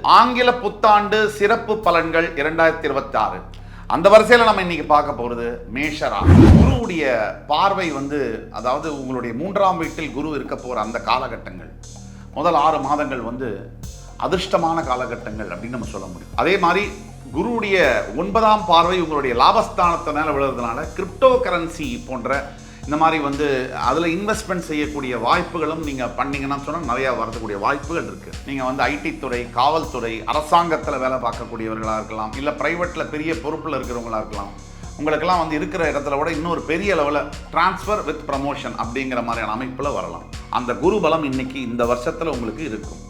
ஆங்கில புத்தாண்டு சிறப்பு பலன்கள் 2026. அந்த வரிசையில் நம்ம இன்னைக்கு பார்க்க போகிறது மேஷராசி. குருவுடைய பார்வை அதாவது உங்களுடைய 3ஆம் வீட்டில் குரு இருக்க போகிற அந்த காலகட்டங்கள், முதல் 6 மாதங்கள் அதிர்ஷ்டமான காலகட்டங்கள் அப்படின்னு நம்ம சொல்ல முடியும். அதே மாதிரி குருவுடைய 9ஆம் பார்வை உங்களுடைய லாபஸ்தானத்தை மேலே விழுறதுனால கிரிப்டோ கரன்சி போன்ற இந்த மாதிரி அதில் இன்வெஸ்ட்மெண்ட் செய்யக்கூடிய வாய்ப்புகளும் நீங்கள் பண்ணிங்கன்னா சொன்னால் நிறையா வரக்கூடிய வாய்ப்புகள் இருக்குது. நீங்கள் ஐடி துறை, காவல்துறை, அரசாங்கத்தில் வேலை பார்க்கக்கூடியவர்களாக இருக்கலாம், இல்லை ப்ரைவேட்டில் பெரிய பொறுப்பில் இருக்கிறவங்களாக இருக்கலாம். உங்களுக்கெல்லாம் இருக்கிற இடத்துல விட இன்னொரு பெரிய லெவலில் ட்ரான்ஸ்ஃபர் வித் ப்ரமோஷன் அப்படிங்கிற மாதிரியான அமைப்பில் வரலாம். அந்த குரு பலம் இன்னைக்கு இந்த வருஷத்தில் உங்களுக்கு இருக்கும்.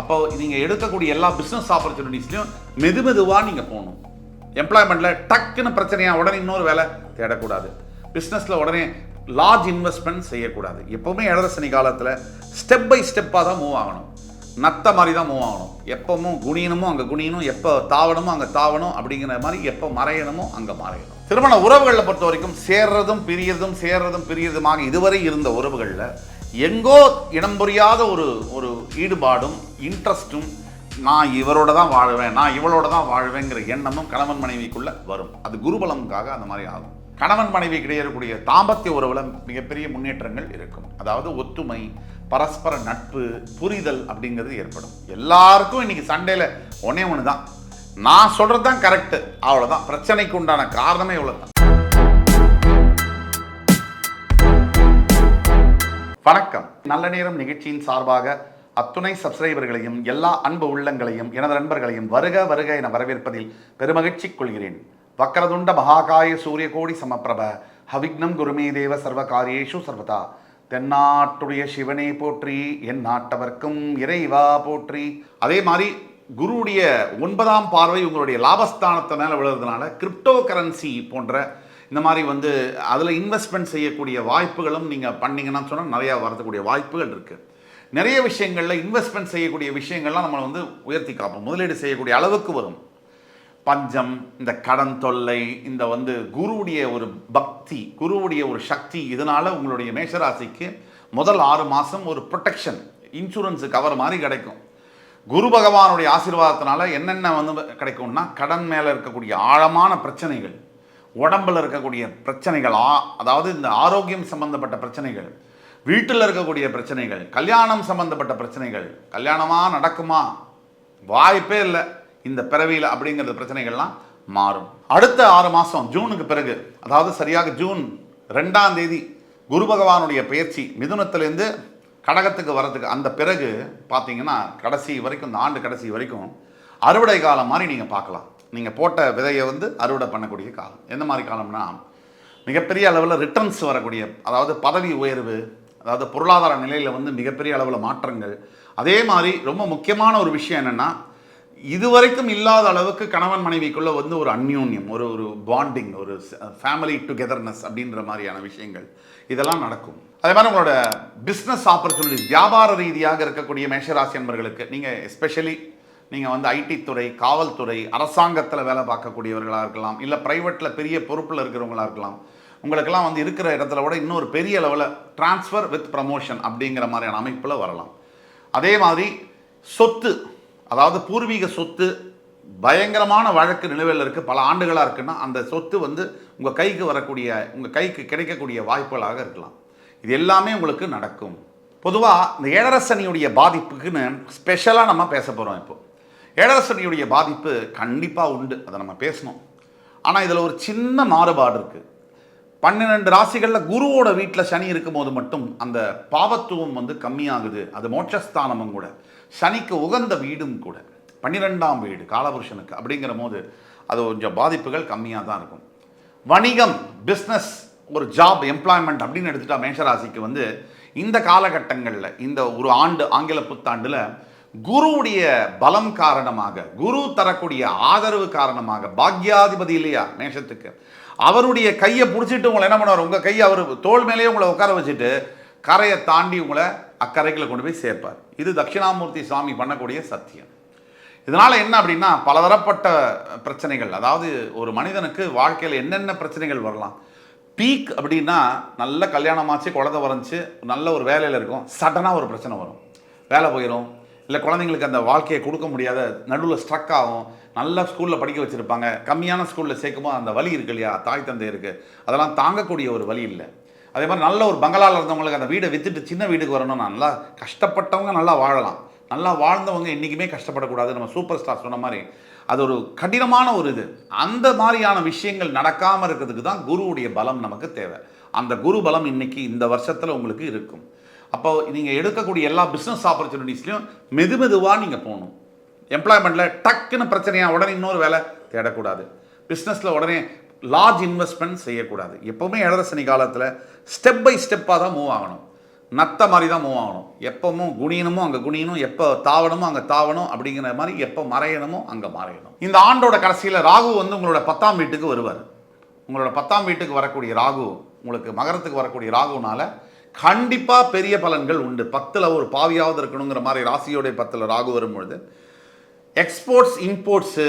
அப்போ நீங்கள் எடுக்கக்கூடிய எல்லா பிஸ்னஸ் ஆப்பர்ச்சுனிட்டிஸ்லையும் மெதுவாக நீங்கள் போகணும். எம்ப்ளாய்மெண்ட்டில் டக்குன்னு பிரச்சனையாக உடனே இன்னொரு வேலை தேடக்கூடாது. பிஸ்னஸில் உடனே லார்ஜ் இன்வெஸ்ட்மெண்ட் செய்யக்கூடாது. எப்போவுமே இடரசனி காலத்தில் ஸ்டெப் பை ஸ்டெப்பாக தான் மூவ் ஆகணும். நத்த மாதிரி தான் மூவ் ஆகணும். எப்பவும் குனியணுமோ அங்கே குனியணும், எப்போ தாவணுமோ அங்கே தாவணும் அப்படிங்கிற மாதிரி எப்போ மறையணுமோ அங்கே மறையணும். திருமண உறவுகளில் பொறுத்த வரைக்கும் சேர்றதும் பிரியறதுமாக இதுவரை இருந்த உறவுகளில் எங்கோ இடம் புரியாத ஒரு ஈடுபாடும் இன்ட்ரெஸ்ட்டும், நான் இவரோட தான் வாழ்வேன், நான் இவளோட தான் வாழ்வேங்கிற எண்ணமும் கணவன் மனைவிக்குள்ளே வரும். அது குருபலமுக்காக அந்த மாதிரி ஆகும். கணவன் மனைவி கிடையக்கூடிய தாம்பத்திய உறவில் மிகப்பெரிய முன்னேற்றங்கள் இருக்கும். அதாவது ஒத்துமை, பரஸ்பர நட்பு, புரிதல் அப்படிங்கிறது ஏற்படும். எல்லாருக்கும் இன்னைக்கு சண்டேல ஒன்று தான், நான் சொல்றது தான் கரெக்டு, அவ்வளோதான். பிரச்சனைக்கு உண்டான காரணமே இவ்வளோதான். வணக்கம். நல்ல நேரம் நிகழ்ச்சியின் சார்பாக அத்துணை சப்ஸ்கிரைபர்களையும் எல்லா அன்பு உள்ளங்களையும் எனது நண்பர்களையும் வருக என வரவேற்பதில் பெருமகிழ்ச்சி கொள்கிறேன். வக்கரதுண்ட மகாகாய சூரிய கோடி சமப்பிரப ஹவிக்னம் குருமே தேவ சர்வ காரியேஷு சர்வதா. தென்னாட்டுடைய சிவனே போற்றி, என் நாட்டவர்க்கும் இறைவா போற்றி. அதே மாதிரி குருவுடைய 9ஆம் பார்வை உங்களுடைய லாபஸ்தானத்தை மேலே விழுறதுனால கிரிப்டோ கரன்சி போன்ற இந்த மாதிரி அதில் இன்வெஸ்ட்மெண்ட் செய்யக்கூடிய வாய்ப்புகளும் நீங்கள் பண்ணிங்கன்னா சொன்னால் நிறையா வரக்கூடிய வாய்ப்புகள் இருக்குது. நிறைய விஷயங்களில் இன்வெஸ்ட்மெண்ட் செய்யக்கூடிய விஷயங்கள்லாம் நம்மளை உயர்த்தி காப்போம், முதலீடு செய்யக்கூடிய அளவுக்கு வரும். பஞ்சம், இந்த கடன் தொல்லை, இந்த குருவுடைய ஒரு பக்தி, குருவுடைய ஒரு சக்தி, இதனால் உங்களுடைய மேஷராசிக்கு முதல் 6 மாதம் ஒரு ப்ரொடெக்ஷன், இன்சூரன்ஸு கவர் மாதிரி கிடைக்கும். குரு பகவானுடைய ஆசீர்வாதத்தினால என்னென்ன கிடைக்கும்னா, கடன் மேலே இருக்கக்கூடிய ஆழமான பிரச்சனைகள், உடம்பில் இருக்கக்கூடிய பிரச்சனைகள், அதாவது இந்த ஆரோக்கியம் சம்பந்தப்பட்ட பிரச்சனைகள், வீட்டில் இருக்கக்கூடிய பிரச்சனைகள், கல்யாணம் சம்பந்தப்பட்ட பிரச்சனைகள், கல்யாணமாக நடக்குமா, வாய்ப்பே இல்லை இந்த பிறவியில் அப்படிங்கிற பிரச்சனைகள்லாம் மாறும். அடுத்த 6 மாதம் ஜூனுக்கு பிறகு, அதாவது சரியாக ஜூன் 2ஆம் தேதி குரு பகவானுடைய பயிற்சி மிதுனத்திலேருந்து கடகத்துக்கு வரதுக்கு, அந்த பிறகு பார்த்தீங்கன்னா கடைசி வரைக்கும், இந்த ஆண்டு கடைசி வரைக்கும் அறுவடை காலம் மாதிரி நீங்கள் பார்க்கலாம். நீங்கள் போட்ட விதையை அறுவடை பண்ணக்கூடிய காலம். எந்த மாதிரி காலம்னா, மிகப்பெரிய அளவில் ரிட்டர்ன்ஸ் வரக்கூடிய, அதாவது பதவி உயர்வு, அதாவது பொருளாதார நிலையில் மிகப்பெரிய அளவில் மாற்றங்கள். அதே மாதிரி ரொம்ப முக்கியமான ஒரு விஷயம் என்னென்னா, இதுவரைக்கும் இல்லாத அளவுக்கு கணவன் மனைவிக்குள்ளே ஒரு அந்யோன்யம், ஒரு பாண்டிங், ஒரு ஃபேமிலி டுகெதர்னஸ் அப்படின்ற மாதிரியான விஷயங்கள் இதெல்லாம் நடக்கும். அதே மாதிரி உங்களோட பிஸ்னஸ் ஆப்பர்ச்சுனிட்டிஸ், வியாபார ரீதியாக இருக்கக்கூடிய மேஷராசி என்பவர்களுக்கு, நீங்கள் எஸ்பெஷலி நீங்கள் ஐடி துறை, காவல்துறை, அரசாங்கத்தில் வேலை பார்க்கக்கூடியவர்களாக இருக்கலாம், இல்லை ப்ரைவேட்டில் பெரிய பொறுப்பில் இருக்கிறவங்களாக இருக்கலாம். உங்களுக்கெல்லாம் இருக்கிற இடத்துல விட இன்னொரு பெரிய லெவலில் ட்ரான்ஸ்ஃபர் வித் ப்ரமோஷன் அப்படிங்கிற மாதிரியான அமைப்பில் வரலாம். அதே மாதிரி சொத்து, அதாவது பூர்வீக சொத்து பயங்கரமான வழக்கு நிலுவையில் இருக்குது, பல ஆண்டுகளாக இருக்குன்னா அந்த சொத்து உங்கள் கைக்கு வரக்கூடிய, உங்கள் கைக்கு கிடைக்கக்கூடிய வாய்ப்புகளாக இருக்கலாம். இது எல்லாமே உங்களுக்கு நடக்கும். பொதுவாக இந்த ஏழரசனியுடைய பாதிப்புக்குன்னு ஸ்பெஷலாக நம்ம பேச போகிறோம். இப்போ ஏழரசனியுடைய பாதிப்பு கண்டிப்பாக உண்டு, அதை நம்ம பேசணும். ஆனால் இதில் ஒரு சின்ன மாறுபாடு இருக்குது. 12 ராசிகளில் குருவோட வீட்டில் சனி இருக்கும் போது மட்டும் அந்த பாவத்துவம் கம்மியாகுது. அது மோட்சஸ்தானமும் கூட, சனிக்கு உகந்த வீடும் கூட, 12ஆம் வீடு காலபுருஷனுக்கு. அப்படிங்கிற போது அது கொஞ்சம் பாதிப்புகள் கம்மியாக தான் இருக்கும். வணிகம், பிஸ்னஸ், ஒரு ஜாப், எம்ப்ளாய்மெண்ட் அப்படின்னு எடுத்துட்டா மேஷராசிக்கு இந்த காலகட்டங்களில், இந்த ஒரு ஆண்டு ஆங்கில புத்தாண்டில் குருவுடைய பலம் காரணமாக, குரு தரக்கூடிய ஆதரவு காரணமாக, பாக்யாதிபதி இல்லையா மேஷத்துக்கு, அவருடைய கையை பிடிச்சிட்டு உங்களை என்ன பண்ணுவார், உங்கள் கையை அவர் தோள் மேலேயே உங்களை உட்கார வச்சுட்டு கரையை தாண்டி உங்களை அக்கறைகளை கொண்டு போய் சேர்ப்பார். இது தட்சிணாமூர்த்தி சுவாமி பண்ணக்கூடிய சத்தியம். இதனால் என்ன அப்படின்னா, பலதரப்பட்ட பிரச்சனைகள், அதாவது ஒரு மனிதனுக்கு வாழ்க்கையில் என்னென்ன பிரச்சனைகள் வரலாம். பீக் அப்படின்னா, நல்ல கல்யாணமாச்சு, குழந்தை வரைஞ்சி, நல்ல ஒரு வேலையில் இருக்கும், சடனாக ஒரு பிரச்சனை வரும், வேலை போயிடும், இல்லை குழந்தைங்களுக்கு அந்த வாழ்க்கையை கொடுக்க முடியாத நடுவில் ஸ்ட்ரக் ஆகும். நல்ல ஸ்கூலில் படிக்க வச்சுருப்பாங்க, கம்மியான ஸ்கூலில் சேர்க்கும்போது அந்த வலி இருக்கு இல்லையா, தாய் தந்தை இருக்குது, அதெல்லாம் தாங்கக்கூடிய ஒரு வலி இல்லை. அதே மாதிரி நல்ல ஒரு பங்களாவில் இருந்தவங்களுக்கு அந்த வீடை விற்றுட்டு சின்ன வீட்டுக்கு வரணும்னா நல்லா கஷ்டப்பட்டவங்க நல்லா வாழலாம். நல்லா வாழ்ந்தவங்க என்றைக்குமே கஷ்டப்படக்கூடாது. நம்ம சூப்பர் ஸ்டார் சொன்ன மாதிரி அது ஒரு கடினமான ஒரு இது. அந்த மாதிரியான விஷயங்கள் நடக்காமல் இருக்கிறதுக்கு தான் குருவுடைய பலம் நமக்கு தேவை. அந்த குரு பலம் இன்னைக்கு இந்த வருஷத்தில் உங்களுக்கு இருக்கும். அப்போ நீங்கள் எடுக்கக்கூடிய எல்லா பிஸ்னஸ் ஆப்பர்ச்சுனிட்டிஸ்லையும் மெதுவாக நீங்கள் போகணும். எம்ப்ளாய்மெண்ட்டில் டக்குன்னு பிரச்சனையாக உடனே இன்னொரு வேலை தேடக்கூடாது. பிஸ்னஸில் உடனே லார்ஜ் இன்வெஸ்ட்மெண்ட் செய்யக்கூடாது. எப்போவுமே ஏழரை காலத்தில் ஸ்டெப் பை ஸ்டெப்பாக தான் மூவ் ஆகணும். நத்த மாதிரி தான் மூவ் ஆகணும். எப்பவும் குனியணுமோ அங்கே குனியணும், எப்போ தாவணுமோ அங்கே தாவணும், அப்படிங்கிற மாதிரி எப்போ மறையணுமோ அங்கே மறையணும். இந்த ஆண்டோட கடைசியில் ராகு வந்து உங்களோட 10ஆம் வீட்டுக்கு வருவார். உங்களோட 10ஆம் வீட்டுக்கு வரக்கூடிய ராகு, உங்களுக்கு மகரத்துக்கு வரக்கூடிய ராகுனால கண்டிப்பாக பெரிய பலன்கள் உண்டு. 10ல் ஒரு பாவியாவது இருக்கணுங்கிற மாதிரி ராசியோடைய 10ல் ராகு வரும்பொழுது எக்ஸ்போர்ட்ஸ் இம்போர்ட்ஸு,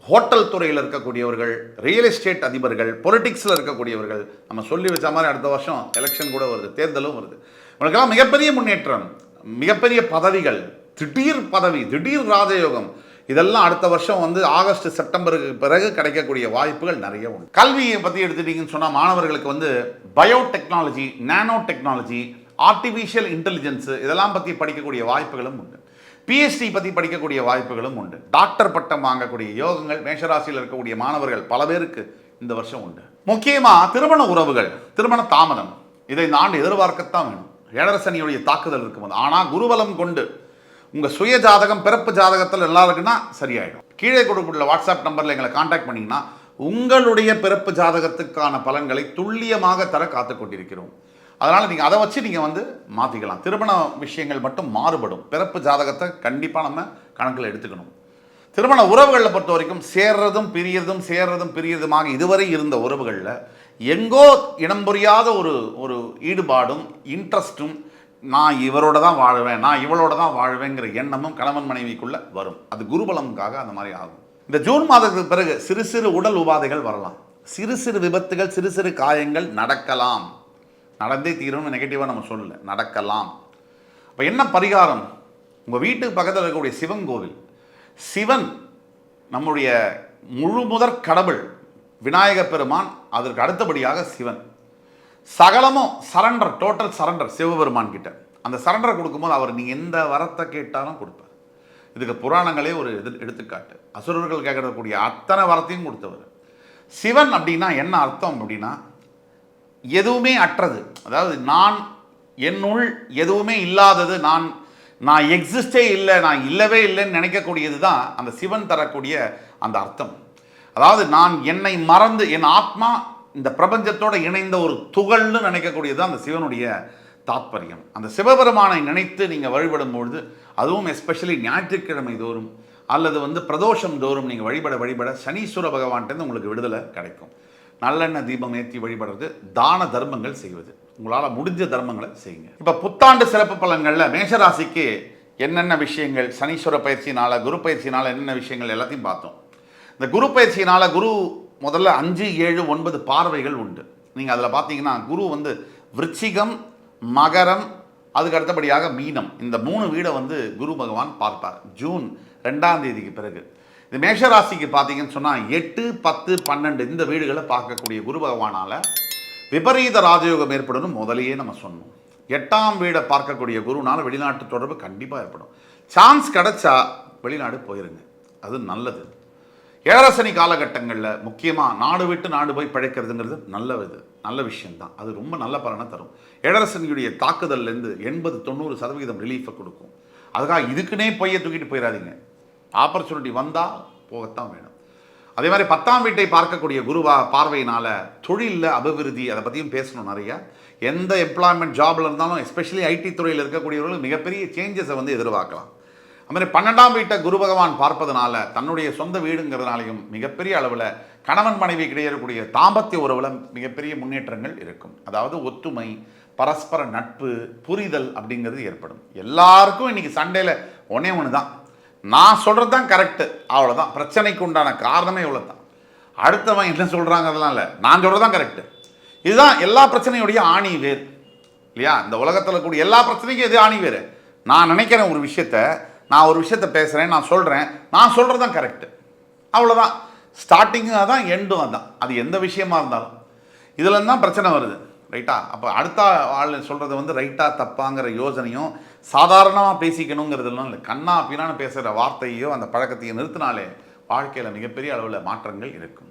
ஹோட்டல் துறையில் இருக்கக்கூடியவர்கள், ரியல் எஸ்டேட் அதிபர்கள், பொலிட்டிக்ஸில் இருக்கக்கூடியவர்கள், நம்ம சொல்லி வச்ச மாதிரி அடுத்த வருஷம் எலெக்ஷன் கூட வருது, தேர்தலும் வருது. உங்களுக்கெல்லாம் மிகப்பெரிய முன்னேற்றம், மிகப்பெரிய பதவிகள், திடீர் பதவி, திடீர் ராஜயோகம், இதெல்லாம் அடுத்த வருஷம் வந்து ஆகஸ்ட் செப்டம்பருக்கு பிறகு கிடைக்கக்கூடிய வாய்ப்புகள் நிறைய உண்டு. கல்வியை பற்றி எடுத்துட்டீங்கன்னு சொன்னால் மாணவர்களுக்கு வந்து biotechnology, nano technology, artificial intelligence இதெல்லாம் பற்றி படிக்கக்கூடிய வாய்ப்புகளும் உண்டு. பிஎஸ்டி பற்றி படிக்கக்கூடிய வாய்ப்புகளும் உண்டு. டாக்டர் பட்டம் வாங்கக்கூடிய யோகங்கள் மேஷராசியில் இருக்கக்கூடிய மாணவர்கள் பல பேருக்கு இந்த வருஷம் உண்டு. முக்கியமாக திருமண உறவுகள், திருமண தாமதம், இதை இந்த ஆண்டு எதிர்பார்க்கத்தான் வேணும். ஏழரை சனியுடைய தாக்குதல் இருக்கும்போது. ஆனால் குருபலம் கொண்டு உங்கள் சுய ஜாதகம், பிறப்பு ஜாதகத்தில் நல்லா இருக்குன்னா சரியாயிடும். கீழே கொடுக்கப்பட்டுள்ள வாட்ஸ்அப் நம்பரில் எங்களை கான்டாக்ட் பண்ணிங்கன்னா உங்களுடைய பிறப்பு ஜாதகத்துக்கான பலன்களை துல்லியமாக தர காத்து கொண்டிருக்கிறோம். அதனால் நீங்கள் அதை வச்சு நீங்கள் வந்து மாற்றிக்கலாம். திருமண விஷயங்கள் மட்டும் மாறுபடும். பிறப்பு ஜாதகத்தை கண்டிப்பாக நம்ம கணக்கில் எடுத்துக்கணும். திருமண உறவுகளில் பொறுத்த வரைக்கும் சேர்றதும் பிரியறதுமாக இதுவரை இருந்த உறவுகளில் எங்கோ இனம் புரியாத ஒரு ஈடுபாடும் இன்ட்ரெஸ்ட்டும், நான் இவரோட தான் வாழ்வேன், நான் இவளோட தான் வாழ்வேங்கிற எண்ணமும் கணவன் மனைவிக்குள்ளே வரும். அது குருபலமுக்காக அந்த மாதிரி ஆகும். இந்த ஜூன் மாதத்துக்கு பிறகு சிறு சிறு உடல் உபாதைகள் வரலாம். சிறு சிறு விபத்துகள், சிறு சிறு காயங்கள் நடக்கலாம். நடந்தே தீரும்னு நெகட்டிவாக நம்ம சொல்லலை, நடக்கலாம். இப்போ என்ன பரிகாரம்? உங்கள் வீட்டுக்கு பக்கத்தில் இருக்கக்கூடிய சிவன் கோவில், சிவன் நம்முடைய முழு முதற் கடவுள் விநாயக பெருமான், அதற்கு அடுத்தபடியாக சிவன். சகலமும் சரண்டர், டோட்டல் சரண்டர் சிவபெருமான் கிட்ட. அந்த சரண்டரை கொடுக்கும்போது அவர் நீங்கள் எந்த வரத்தை கேட்டாலும் கொடுப்பார். இதுக்கு புராணங்களே ஒரு எடுத்துக்காட்டு. அசுரர்கள் கேட்கக்கூடிய அத்தனை வரத்தையும் கொடுத்தவர். சிவன் அப்படின்னா என்ன அர்த்தம் அப்படின்னா எதுவுமே அற்றது. அதாவது நான் என்னுள் எதுவுமே இல்லாதது, நான் எக்ஸிஸ்டே இல்லை, நான் இல்லவே இல்லைன்னு நினைக்கக்கூடியது தான் அந்த சிவன் தரக்கூடிய அந்த அர்த்தம். அதாவது நான் என்னை மறந்து, என் ஆத்மா இந்த பிரபஞ்சத்தோடு இணைந்த ஒரு துகள்னு நினைக்கக்கூடியது தான் அந்த சிவனுடைய தாத்பரியம். அந்த சிவபெருமானை நினைத்து நீங்கள் வழிபடும் பொழுது, அதுவும் எஸ்பெஷலி ஞாயிற்றுக்கிழமை தோறும் அல்லது வந்து பிரதோஷம் தோறும் நீங்கள் வழிபட சனீஸ்வர பகவான்கிட்ட உங்களுக்கு விடுதலை கிடைக்கும். நல்லெண்ணெய் தீபம் ஏற்றி வழிபடுறது, தான தர்மங்கள் செய்வது, உங்களால் முடிஞ்ச தர்மங்களை செய்யுங்க. இப்போ புத்தாண்டு சிறப்பு பலன்களில் மேஷராசிக்கு என்னென்ன விஷயங்கள், சனீஸ்வர பயிற்சியினால், குரு பயிற்சியினால் என்னென்ன விஷயங்கள் எல்லாத்தையும் பார்த்தோம். இந்த குரு பயிற்சியினால் குரு முதல்ல 5, 7, 9 பார்வைகள் உண்டு. நீங்கள் அதில் பார்த்தீங்கன்னா குரு வந்து விருச்சிகம், மகரம், அதுக்கு அடுத்தபடியாக மீனம், இந்த 3 வீடை வந்து குரு பகவான் பார்ப்பார் ஜூன் 2ஆம் தேதிக்கு பிறகு. இந்த மேஷராசிக்கு பார்த்தீங்கன்னு சொன்னால் 8, 10, 12 இந்த வீடுகளை பார்க்கக்கூடிய குரு பகவானால் விபரீத ராஜயோகம் ஏற்படும் முதலையே நம்ம சொன்னோம். 8ஆம் வீடை பார்க்கக்கூடிய குருனால் வெளிநாட்டு தொடர்பு கண்டிப்பாக ஏற்படும். சான்ஸ் கிடைச்சா வெளிநாடு போயிருங்க, அது நல்லது. ஏழரை சனி காலகட்டங்களில் முக்கியமாக நாடு விட்டு நாடு போய் பிழைக்கிறதுங்கிறது நல்ல விஷயம்தான். அது ரொம்ப நல்ல பலனை தரும். ஏழரை சனியுடைய தாக்குதல்லேருந்து 80-90% ரிலீஃபை கொடுக்கும். அதுக்காக இதுக்குன்னே போய் தூக்கிட்டு போயிடாதீங்க. ஆப்பர்ச்சுனிட்டி வந்தால் போகத்தான் வேணும். அதே மாதிரி 10ஆம் வீட்டை பார்க்கக்கூடிய குருவா பார்வையினால் தொழிலில் அபிவிருத்தி, அதை பற்றியும் பேசணும் நிறையா. எந்த எம்ப்ளாய்மெண்ட் ஜாபில் இருந்தாலும் எஸ்பெஷலி ஐடி துறையில் இருக்கக்கூடியவர்கள் மிகப்பெரிய சேஞ்சஸை வந்து எதிர்பார்க்கலாம். அதுமாதிரி 12ஆம் வீட்டை குரு பகவான் பார்ப்பதனால தன்னுடைய சொந்த வீடுங்கிறதுனாலையும் மிகப்பெரிய அளவில் கணவன் மனைவி கிடையக்கூடிய தாம்பத்திய உறவில் மிகப்பெரிய முன்னேற்றங்கள் இருக்கும். அதாவது ஒத்துமை, பரஸ்பர நட்பு, புரிதல் அப்படிங்கிறது ஏற்படும். எல்லாருக்கும் இன்றைக்கி சண்டேல ஒன்று தான், நான் சொல்கிறது தான் கரெக்டு, அவ்வளோதான். பிரச்சனைக்கு உண்டான காரணமே இவ்வளோ தான். அடுத்தவன் என்ன சொல்கிறாங்க அதெல்லாம் இல்லை, நான் சொல்கிறது தான் கரெக்டு. இதுதான் எல்லா பிரச்சனையுடைய ஆணி வேர் இல்லையா? இந்த உலகத்தில் கூடிய எல்லா பிரச்சனைக்கும் எது ஆணி வேறு? நான் நினைக்கிறேன் ஒரு விஷயத்த, நான் ஒரு விஷயத்த பேசுகிறேன், நான் சொல்கிறேன், நான் சொல்கிறது தான் கரெக்டு, அவ்வளோதான். ஸ்டார்டிங்கும் அதான், எண்டும் அதான். அது எந்த விஷயமா இருந்தாலும் இதில் தான் பிரச்சனை வருது, ரைட்டா? அப்போ அடுத்த ஆள் சொல்கிறது வந்து ரைட்டா தப்பாங்கிற யோசனையும் சாதாரணமாக பேசிக்கணுங்கிறதுலாம் இல்லை. கண்ணா பின்னான்னு பேசுகிற வார்த்தையோ அந்த பழக்கத்தையோ நிறுத்தினாலே வாழ்க்கையில் மிகப்பெரிய அளவில் மாற்றங்கள் இருக்கும்.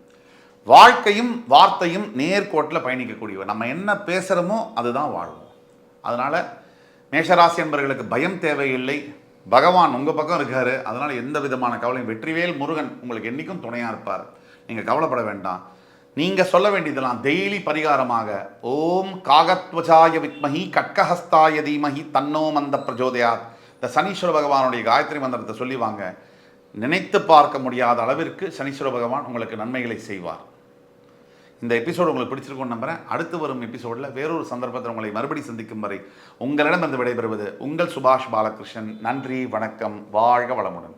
வாழ்க்கையும் வார்த்தையும் நேர்கோட்டில் பயணிக்கக்கூடியவை. நம்ம என்ன பேசுகிறோமோ அதுதான் வாழ்வோம். அதனால் மேஷராசி என்பவர்களுக்கு பயம் தேவையில்லை. பகவான் உங்கள் பக்கம் இருக்கார். அதனால் எந்த விதமான கவலையும், வெற்றிவேல் முருகன் உங்களுக்கு என்றைக்கும் துணையாக இருப்பார். நீங்கள் கவலைப்பட வேண்டாம். நீங்கள் சொல்ல வேண்டியதெல்லாம் டெய்லி பரிகாரமாக ஓம் காகத்வஜாய வித்மஹி கட்கஹஸ்தாய தீமஹி தன்னோ மந்த பிரஜோதயாத், இந்த சனீஸ்வர பகவானுடைய காயத்ரி மந்திரத்தை சொல்லி வாங்க. நினைத்து பார்க்க முடியாத அளவிற்கு சனீஸ்வர பகவான் உங்களுக்கு நன்மைகளை செய்வார். இந்த எபிசோடு உங்களுக்கு பிடிச்சிருக்கும்னு நம்புகிறேன். அடுத்து வரும் எபிசோடில் வேறொரு சந்தர்ப்பத்தில் உங்களை மறுபடி சந்திக்கும் வரை உங்களிடமிருந்து விடைபெறுவது உங்கள் சுபாஷ் பாலகிருஷ்ணன். நன்றி, வணக்கம், வாழ்க வளமுடன்.